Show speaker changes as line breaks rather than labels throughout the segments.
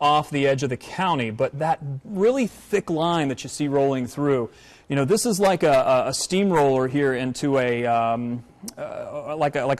off the edge of the county, but that really thick line that you see rolling through, you know, this is like a steamroller here into like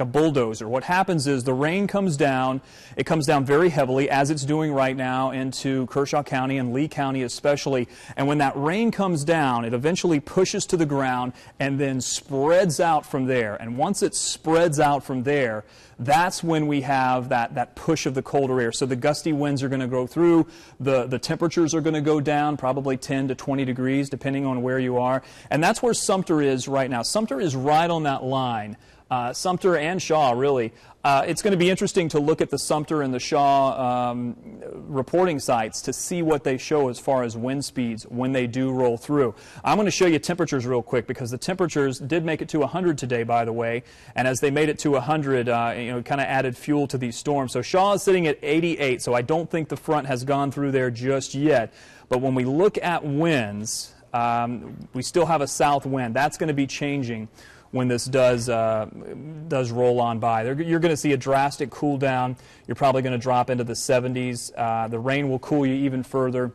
a bulldozer. What happens is the rain comes down. It comes down very heavily, as it's doing right now, into Kershaw County and Lee County especially. And when that rain comes down, it eventually pushes to the ground and then spreads out from there. And once it spreads out from there, that's when we have that push of the colder air. So the gusty winds are going to go through. The temperatures are going to go down, probably 10 to 20 degrees, depending on where you are. And that's where Sumter is right now. Sumter is right on that line. Sumter and Shaw, really. It's going to be interesting to look at the Sumter and the Shaw reporting sites to see what they show as far as wind speeds when they do roll through. I'm going to show you temperatures real quick, because the temperatures did make it to 100 today, by the way. And as they made it to 100, you know, kind of added fuel to these storms. So Shaw is sitting at 88, so I don't think the front has gone through there just yet. But when we look at winds, we still have a south wind. That's going to be changing when this does roll on by. You're going to see a drastic cool down. You're probably going to drop into the 70s. The rain will cool you even further.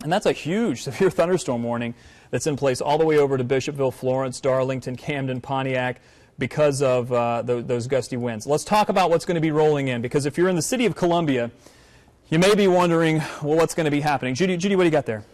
And that's a huge severe thunderstorm warning that's in place all the way over to Bishopville, Florence, Darlington, Camden, Pontiac, because of those gusty winds. Let's talk about what's going to be rolling in, because if you're in the city of Columbia, you may be wondering, well, what's going to be happening. Judy, what do you got there?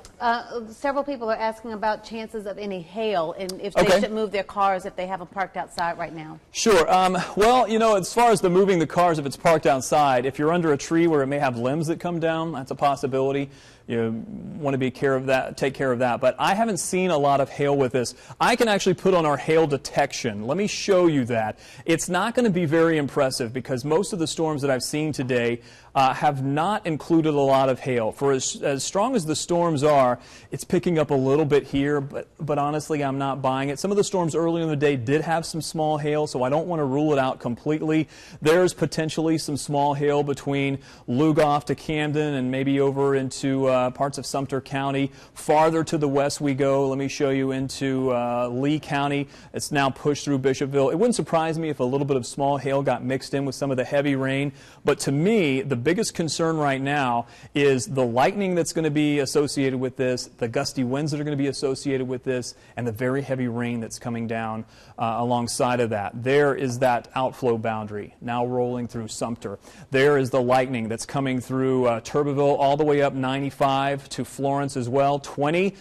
Several people are asking about chances of any hail and if they should move their cars if they have them parked outside right now.
Sure. Well, you know, as far as the moving the cars, if it's parked outside, if you're under a tree where it may have limbs that come down, that's a possibility. You want to take care of that. But I haven't seen a lot of hail with this. I can actually put on our hail detection. Let me show you that. It's not going to be very impressive, because most of the storms that I've seen today have not included a lot of hail. For as strong as the storms are, it's picking up a little bit here, but honestly, I'm not buying it. Some of the storms earlier in the day did have some small hail, so I don't want to rule it out completely. There's potentially some small hail between Lugoff to Camden and maybe over into parts of Sumter County. Farther to the west we go. Let me show you into Lee County. It's now pushed through Bishopville. It wouldn't surprise me if a little bit of small hail got mixed in with some of the heavy rain, but to me, the biggest concern right now is the lightning that's going to be associated with this, the gusty winds that are going to be associated with this, and the very heavy rain that's coming down alongside of that. There is that outflow boundary now rolling through Sumter. There is the lightning that's coming through Turbeville all the way up 95 to Florence as well. 20.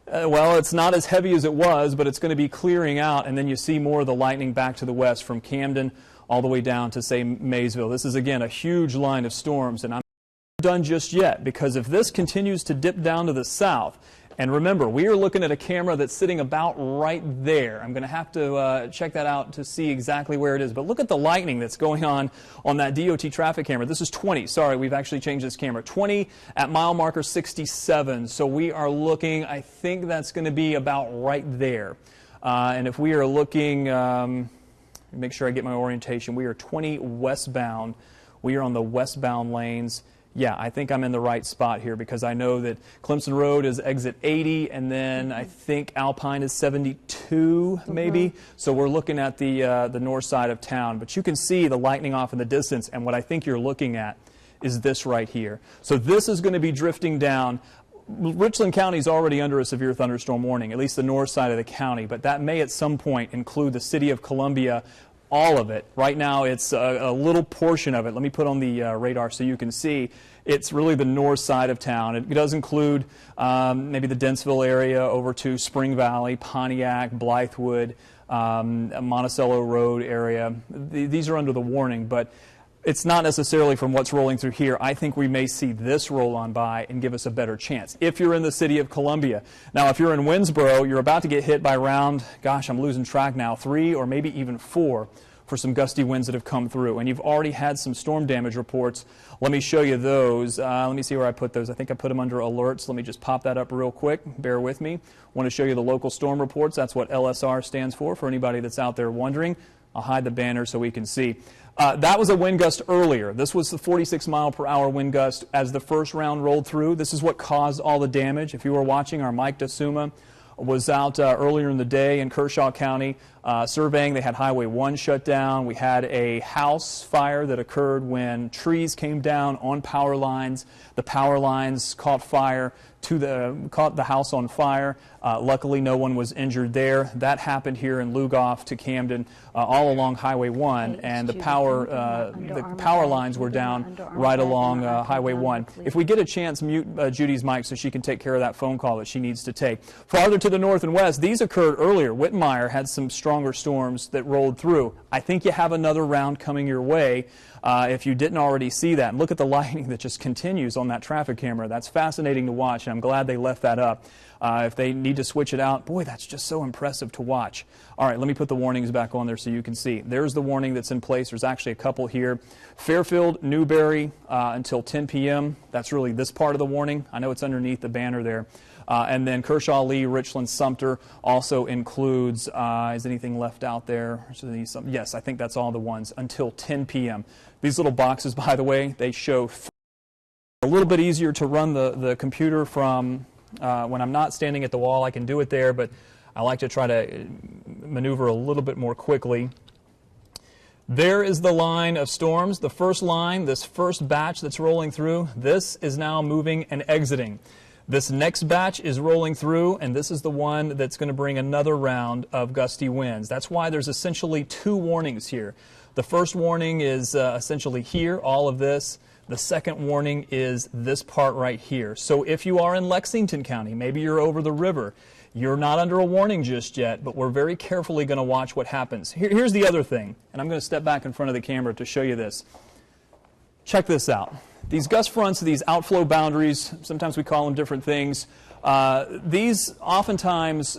Well, it's not as heavy as it was, but it's going to be clearing out, and then you see more of the lightning back to the west from Camden all the way down to, say, Maysville. This is, again, a huge line of storms, and I'm not done just yet, because if this continues to dip down to the south, and remember, we are looking at a camera that's sitting about right there. I'm going to have to check that out to see exactly where it is. But look at the lightning that's going on that DOT traffic camera. This is 20. Sorry, we've actually changed this camera. 20 at mile marker 67. So we are looking, I think that's going to be about right there. And if we are looking, make sure I get my orientation, we are 20 westbound. We are on the westbound lanes. Yeah, I think I'm in the right spot here, because I know that Clemson Road is exit 80, and then I think Alpine is 72, maybe. So we're looking at the north side of town. But you can see the lightning off in the distance, and what I think you're looking at is this right here. So this is going to be drifting down. Richland County is already under a severe thunderstorm warning, at least the north side of the county, but that may at some point include the city of Columbia, all of it. Right now it's a little portion of it. Let me put on the radar so you can see. It's really the north side of town. It does include maybe the Densville area over to Spring Valley, Pontiac, Blythewood, Monticello Road area. These are under the warning, but it's not necessarily from what's rolling through here. I think we may see this roll on by and give us a better chance if you're in the city of Columbia. Now, if you're in Winsboro, you're about to get hit by around, gosh, I'm losing track now, 3 or maybe even 4 for some gusty winds that have come through. And you've already had some storm damage reports. Let me show you those. Let me see where I put those. I think I put them under alerts. Let me just pop that up real quick. Bear with me. I want to show you the local storm reports. That's what LSR stands for anybody that's out there wondering. I'll hide the banner so we can see. That was a wind gust earlier. This was the 46 mile per hour wind gust as the first round rolled through. This is what caused all the damage. If you were watching, our Mike DeSuma was out earlier in the day in Kershaw County. surveying. They had Highway 1 shut down. We had a house fire that occurred when trees came down on power lines. The power lines caught fire, caught the house on fire. Luckily, no one was injured there. That happened here in Lugoff to Camden, all along Highway 1, and the power lines were down right along Highway 1. If we get a chance, mute Judy's mic so she can take care of that phone call that she needs to take. Farther to the north and west, these occurred earlier. Whitmire had some stronger storms that rolled through. I think you have another round coming your way if you didn't already see that. And look at the lighting that just continues on that traffic camera. That's fascinating to watch, and I'm glad they left that up. If they need to switch it out, boy, that's just so impressive to watch. All right, let me put the warnings back on there so you can see. There's the warning that's in place. There's actually a couple here. Fairfield, Newberry, until 10 p.m. That's really this part of the warning. I know it's underneath the banner there. And then Kershaw, Lee, Richland, Sumter also includes, is anything left out there? Yes, I think that's all the ones, until 10 p.m. These little boxes, by the way, they show a little bit easier to run the computer from when I'm not standing at the wall. I can do it there, but I like to try to maneuver a little bit more quickly. There is the line of storms. The first line, this first batch that's rolling through, this is now moving and exiting. This next batch is rolling through, and this is the one that's going to bring another round of gusty winds. That's why there's essentially two warnings here. The first warning is essentially here, all of this. The second warning is this part right here. So if you are in Lexington County, maybe you're over the river, you're not under a warning just yet, but we're very carefully going to watch what happens. Here's the other thing, and I'm going to step back in front of the camera to show you this. Check this out. These gust fronts, these outflow boundaries, sometimes we call them different things, these oftentimes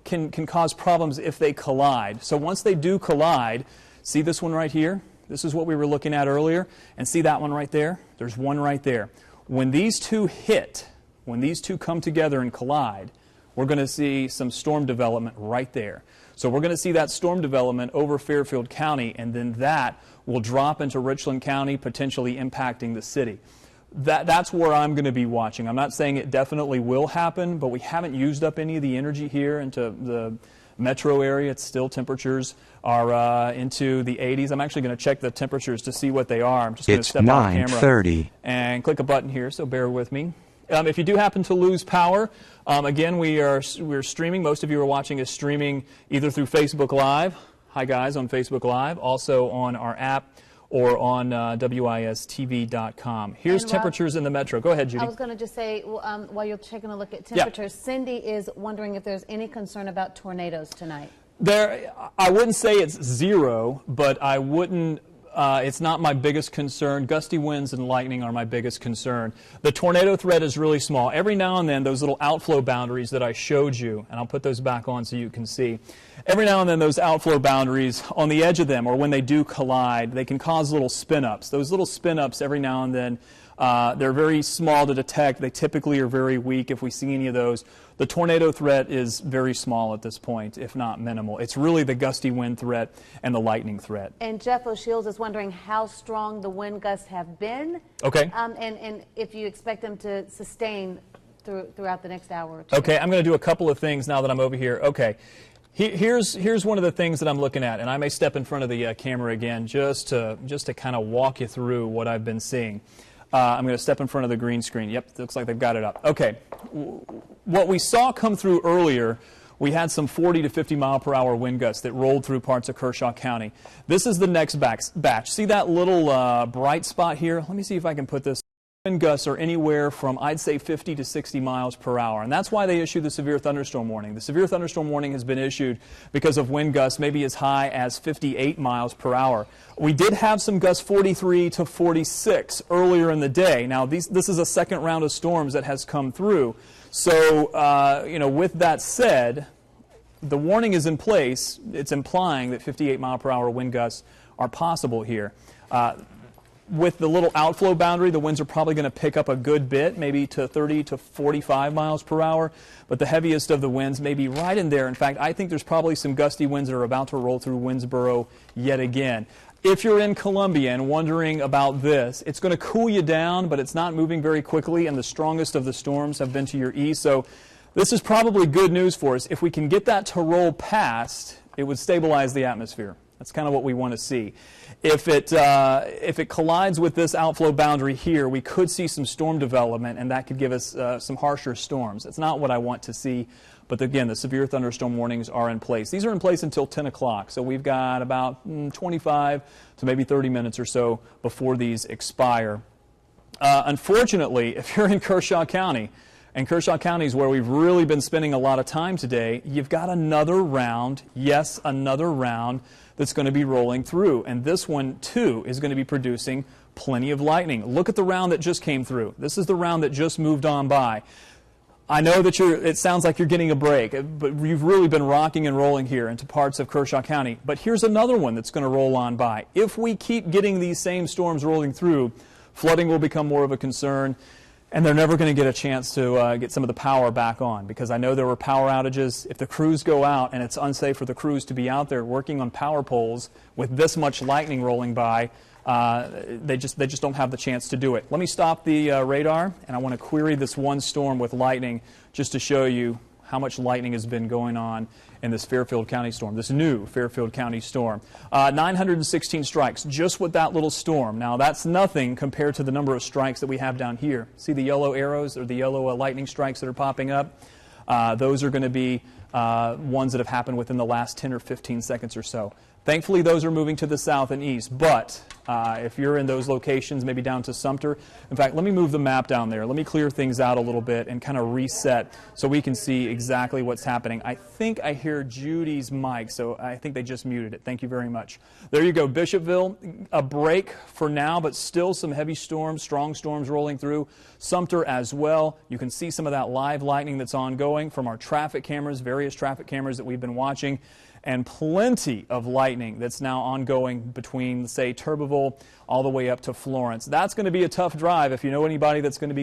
can cause problems if they collide. So once they do collide, see this one right here? This is what we were looking at earlier. And see that one right there? There's one right there. When these two hit, when these two come together and collide, we're going to see some storm development right there. So we're going to see that storm development over Fairfield County, and then that will drop into Richland County, potentially impacting the city. That's where I'm going to be watching. I'm not saying it definitely will happen, but we haven't used up any of the energy here into the metro area. It's still temperatures are into the 80s. I'm actually going to check the temperatures to see what they are. I'm just going to step off camera and click a button here, so bear with me. If you do happen to lose power, again, we're streaming. Most of you are watching us streaming either through Facebook Live. Hi, guys, on Facebook Live. Also on our app or on WISTV.com. Here's temperatures in the metro. Go ahead, Judy.
I was going to just say, while you're taking a look at temperatures, Cindy is wondering if there's any concern about tornadoes tonight.
I wouldn't say it's zero, but I wouldn't. It's not my biggest concern. Gusty winds and lightning are my biggest concern. The tornado threat is really small. Every now and then, those little outflow boundaries that I showed you, and I'll put those back on so you can see. Every now and then, those outflow boundaries, on the edge of them, or when they do collide, they can cause little spin-ups. Those little spin-ups, every now and then, they're very small to detect. They typically are very weak if we see any of those. The tornado threat is very small at this point, if not minimal. It's really the gusty wind threat and the lightning threat. And
Jeff O'Shields is wondering how strong the wind gusts have been.
Okay.
And if you expect them to sustain throughout the next hour or two.
Okay, I'm going to do a couple of things now that I'm over here. Okay. Here's one of the things that I'm looking at, and I may step in front of the camera again just to kind of walk you through what I've been seeing. I'm going to step in front of the green screen. Yep, looks like they've got it up. Okay, what we saw come through earlier, we had some 40 to 50 mile per hour wind gusts that rolled through parts of Kershaw County. This is the next batch. See that little bright spot here? Let me see if I can put this. Wind gusts are anywhere from, I'd say, 50 to 60 miles per hour. And that's why they issued the severe thunderstorm warning. The severe thunderstorm warning has been issued because of wind gusts maybe as high as 58 miles per hour. We did have some gusts 43 to 46 earlier in the day. Now, this is a second round of storms that has come through. So, with that said, the warning is in place. It's implying that 58 mile per hour wind gusts are possible here. With the little outflow boundary, the winds are probably going to pick up a good bit, maybe to 30 to 45 miles per hour, but the heaviest of the winds may be right in there. In fact, I think there's probably some gusty winds that are about to roll through Winnsboro yet again. If you're in Columbia and wondering about this, it's going to cool you down, but it's not moving very quickly, and the strongest of the storms have been to your east. So this is probably good news for us. If we can get that to roll past, It would stabilize the atmosphere. That's kind of what we want to see. If it collides with this outflow boundary here, we could see some storm development, and that could give us some harsher storms. It's not what I want to see, but again, the severe thunderstorm warnings are in place. These are in place until 10 o'clock, so we've got about 25 to maybe 30 minutes or so before these expire. Unfortunately, if you're in Kershaw County, and Kershaw County is where we've really been spending a lot of time today, you've got another round, yes, another round that's going to be rolling through. And this one, too, is going to be producing plenty of lightning. Look at the round that just came through. This is the round that just moved on by. I know that it sounds like you're getting a break, but you've really been rocking and rolling here into parts of Kershaw County. But here's another one that's going to roll on by. If we keep getting these same storms rolling through, flooding will become more of a concern, and they're never going to get a chance to get some of the power back on, because I know there were power outages. If the crews go out and it's unsafe for the crews to be out there working on power poles with this much lightning rolling by, they just don't have the chance to do it. Let me stop the radar, and I want to query this one storm with lightning just to show you how much lightning has been going on in this Fairfield County storm, this new Fairfield County storm. 916 strikes, just with that little storm. Now, that's nothing compared to the number of strikes that we have down here. See the yellow arrows, or the yellow lightning strikes that are popping up? Those are going to be ones that have happened within the last 10 or 15 seconds or so. Thankfully, those are moving to the south and east, but if you're in those locations, maybe down to Sumter, in fact, let me move the map down there. Let me clear things out a little bit and kind of reset so we can see exactly what's happening. I think I hear Judy's mic, so I think they just muted it. Thank you very much. There you go, Bishopville. A break for now, but still some heavy storms, strong storms rolling through. Sumter as well. You can see some of that live lightning that's ongoing from our traffic cameras, various traffic cameras that we've been watching. And plenty of lightning that's now ongoing between, say, Turbeville all the way up to Florence. That's going to be a tough drive if you know anybody that's going to be